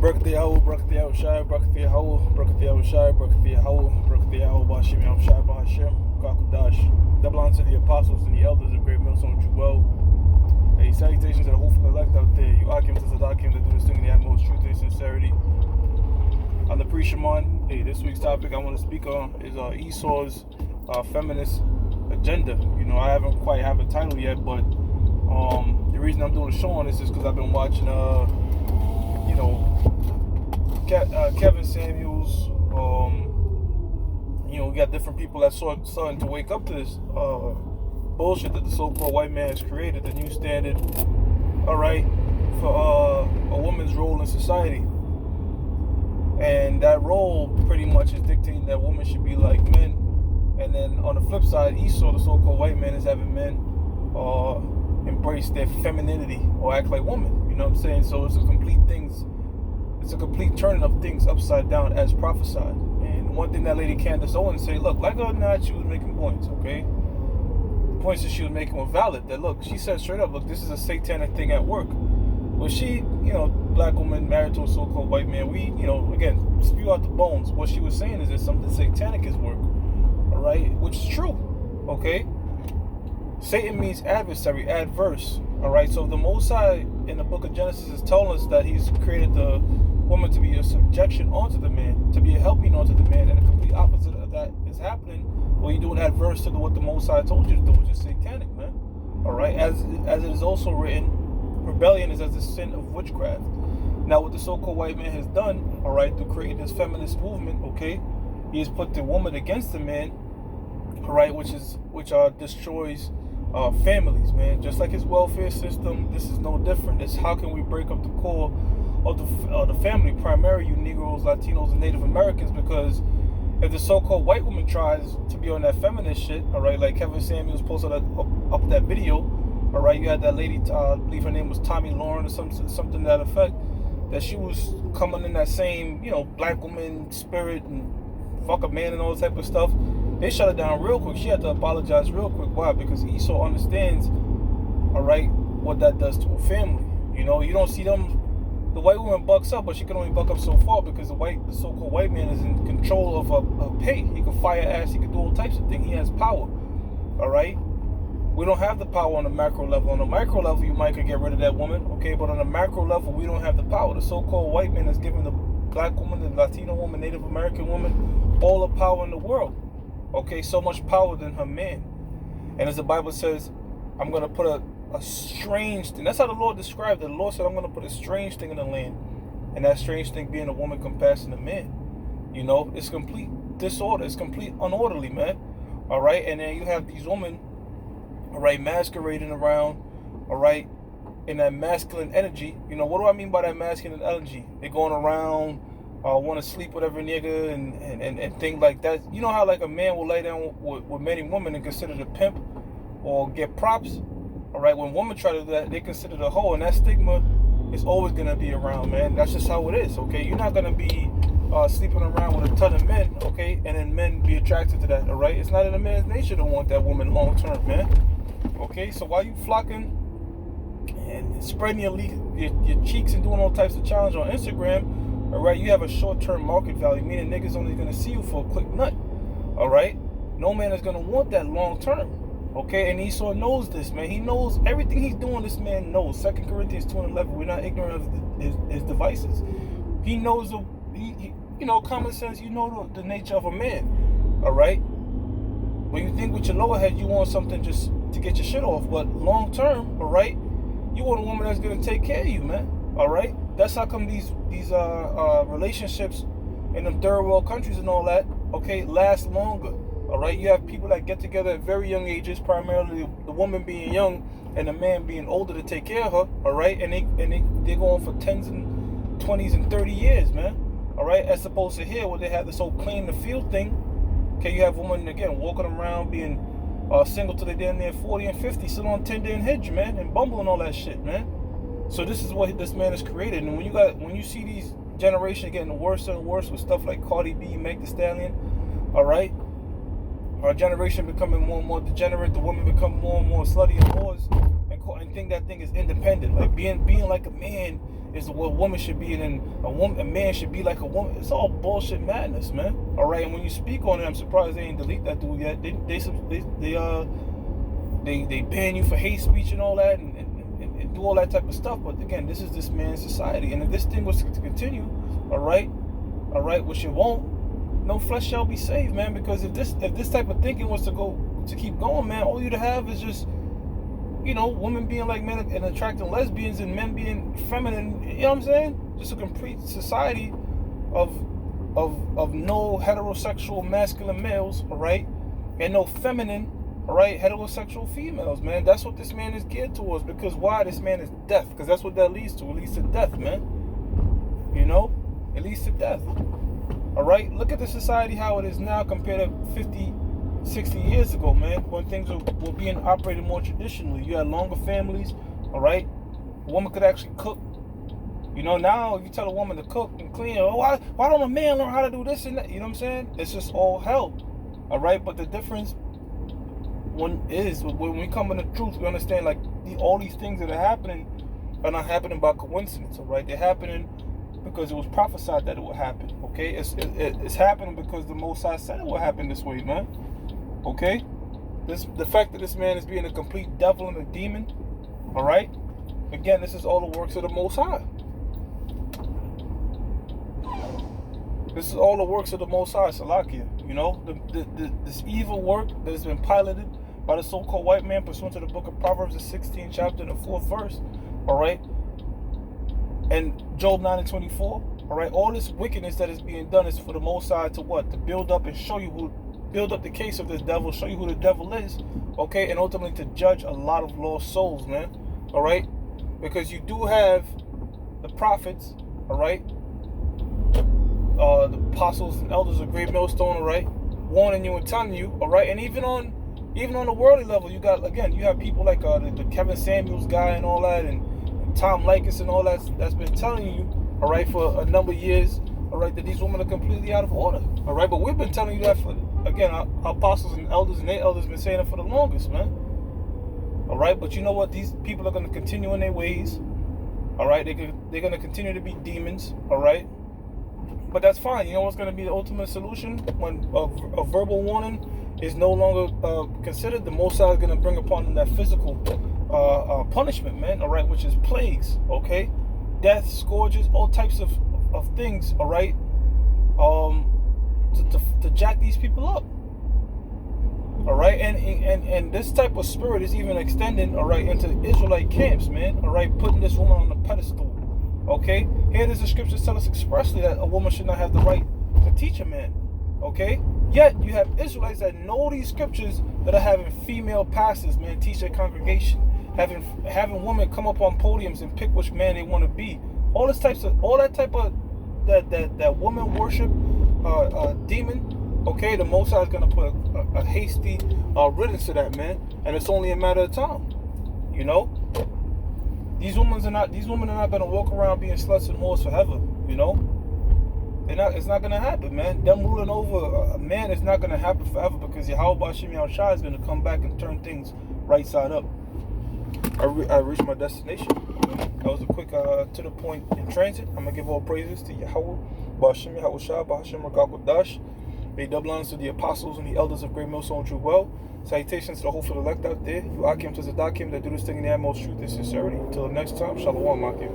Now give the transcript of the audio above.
Brakatiyahu, Brakatiyahu Shai, Brakatiyahu, Brakatiyahu Shai, Brakatiyahu, Brakatiyahu Bashim Yam Shai Bahashem, Kakudash. Double honor to the apostles and the elders of Great Millstone Jewel. Hey, salutations to the hopeful elect out there. You Akim to Sadakim that do this thing in the utmost truth and sincerity. On the pre-Shaman, hey, this week's topic I want to speak on is Esau's feminist agenda. You know, I haven't quite have a title yet, but the reason I'm doing a show on this is because I've been watching, Kevin Samuels. We got different people that starting to wake up to this bullshit that the so-called white man has created, the new standard, all right, for a woman's role in society. And that role pretty much is dictating that women should be like men. And then on the flip side, Esau, the so-called white man, is having men embrace their femininity or act like women. You know what I'm saying? So it's a complete turning of things upside down as prophesied. And one thing that Lady Candace Owens said, look, like or not, she was making points, okay? The points that she was making were valid. That look, she said straight up, look, this is a satanic thing at work. Well, she, black woman married to a so-called white man, we, again, spew out the bones. What she was saying is that something satanic is work, all right? Which is true, okay? Satan means adversary, adverse, all right? So the Most High in the book of Genesis is telling us that he's created the woman to be a subjection onto the man, to be a helping onto the man, and the complete opposite of that is happening. Well, you're doing adverse to what the Most High told you to do, which is satanic, man, all right? As it is also written, rebellion is as the sin of witchcraft. Now, what the so-called white man has done, all right, to create this feminist movement, okay, he has put the woman against the man, all right, which destroys families, man. Just like his welfare system, this is no different. It's how can we break up the core of the family, primarily you Negroes, Latinos, and Native Americans, because if the so-called white woman tries to be on that feminist shit, all right, like Kevin Samuels posted up that video, all right, you had that lady, I believe her name was Tommy Lauren or something to that effect, that she was coming in that same, black woman spirit and fuck a man and all that type of stuff. They shut it down real quick. She had to apologize real quick. Why? Because Esau understands, all right, what that does to a family. You don't see them. The white woman bucks up, but she can only buck up so far because the so-called white man is in control of a pay. He can fire ass. He can do all types of things. He has power. All right. We don't have the power on the macro level. On the micro level, you might could get rid of that woman, okay? But on the macro level, we don't have the power. The so-called white man is giving the black woman, the Latino woman, Native American woman, all the power in the world, okay? So much power than her man. And as the Bible says, I'm going to put a strange thing. That's how the Lord described it. The Lord said, I'm going to put a strange thing in the land. And that strange thing being a woman compassing a man. It's complete disorder. It's complete unorderly, man. All right? And then you have these women, all right, masquerading around, all right, in that masculine energy. What do I mean by that masculine energy? They're going around, want to sleep with every nigga and things like that. You know how like a man will lay down with many women and consider the pimp or get props? All right, when women try to do that, they consider the hoe, and that stigma is always going to be around, man. That's just how it is, okay? You're not going to be sleeping around with a ton of men, okay, and then men be attracted to that, all right? It's not in a man's nature to want that woman long term, man. Okay, so while you flocking and spreading your cheeks and doing all types of challenge on Instagram, all right, you have a short-term market value, meaning niggas only going to see you for a quick nut, all right? No man is going to want that long term, okay? And Esau knows this, man. He knows everything he's doing, this man knows. 2 Corinthians 2:11, we're not ignorant of his devices. He knows, common sense, the nature of a man, all right? When you think with your lower head, you want something just to get your shit off, but long term, all right, you want a woman that's gonna take care of you, man. All right, that's how come these relationships in them third world countries and all that, okay, last longer. All right, you have people that get together at very young ages, primarily the woman being young and the man being older to take care of her. All right, and they go on for 10s and 20s and 30 years, man. All right, as opposed to here where they have this whole clean the field thing. Okay, you have women, again, walking around being single till they're damn near 40 and 50, sitting on Tinder and Hinge, man, and Bumble and all that shit, man. So this is what this man has created. And when you see these generations getting worse and worse with stuff like Cardi B, Meg Thee Stallion, all right, our generation becoming more and more degenerate, the women become more and more slutty and whores, and think that thing is independent. Like being like a man is what a woman should be, and then a man should be like a woman. It's all bullshit madness, man. All right, and when you speak on it, I'm surprised they ain't delete that dude yet. They ban you for hate speech and all that, and do all that type of stuff. But again, this is this man's society, and if this thing was to continue, all right, which it won't, no flesh shall be saved, man. Because if this type of thinking was to keep going, man, all you'd have is just, women being like men and attracting lesbians, and men being feminine. You know what I'm saying? Just a complete society of no heterosexual masculine males, all right, and no feminine, all right, heterosexual females, man. That's what this man is geared towards. Because why? This man is death. Because that's what that leads to. It leads to death, man. It leads to death. All right? Look at the society, how it is now compared to 50, 60 years ago, man, when things were being operated more traditionally. You had longer families, all right? A woman could actually cook. Now if you tell a woman to cook and clean, why don't a man learn how to do this and that? You know what I'm saying? It's just all hell. All right? But the difference when we come in the truth, we understand like all these things that are happening are not happening by coincidence, all right? They're happening because it was prophesied that it would happen, okay? It's happening because the Most High said it would happen this way, man, okay? The fact that this man is being a complete devil and a demon, all right? Again, this is all the works of the Most High. This is all the works of the Most High, Salakia. This evil work that has been piloted by the so-called white man pursuant to the book of Proverbs, the 16th chapter and the 4th verse, all right? And Job 9 and 24, all right? All this wickedness that is being done is for the Most High to what? To build up and show you build up the case of this devil, show you who the devil is, okay? And ultimately to judge a lot of lost souls, man, all right? Because you do have the prophets, all right? The apostles and elders of Great Millstone, all right, warning you and telling you, all right, and even on the worldly level, you have people like the Kevin Samuels guy and all that, and Tom Likas and all that's been telling you, all right, for a number of years, all right, that these women are completely out of order, all right, but we've been telling you that for, again, our apostles and elders and their elders have been saying it for the longest, man, all right, but you know what, these people are going to continue in their ways, all right, they're going to continue to be demons, all right. But that's fine. You know what's going to be the ultimate solution? When a verbal warning is no longer considered, the Most High is going to bring upon them that physical punishment, man, all right, which is plagues, okay? Death, scourges, all types of things, all right, to jack these people up, all right? And this type of spirit is even extending, all right, into Israelite camps, man, all right, putting this woman on the pedestal. Okay, here does the scriptures tell us expressly that a woman should not have the right to teach a man. Okay, yet you have Israelites that know these scriptures that are having female pastors, man, teach their congregation, having women come up on podiums and pick which man they want to be. All that type of that woman worship demon. Okay, the Most High is gonna put a hasty riddance to that, man, and it's only a matter of time. These women are not going to walk around being sluts and whores forever, It's not going to happen, man. Them ruling over a man is not going to happen forever, because Yahweh Bashim Yahushua is going to come back and turn things right side up. I reached my destination. That was a quick, to the point in transit. I'm going to give all praises to Yahweh Bashim Yahushua, Bashim Rakakodash. They double honors to the apostles and the elders of Great Millstone True Well. Salutations to the hopeful elect out there. You Akim to Zadakim that do this thing in the utmost truth and sincerity. Until next time, Shalom, Akim.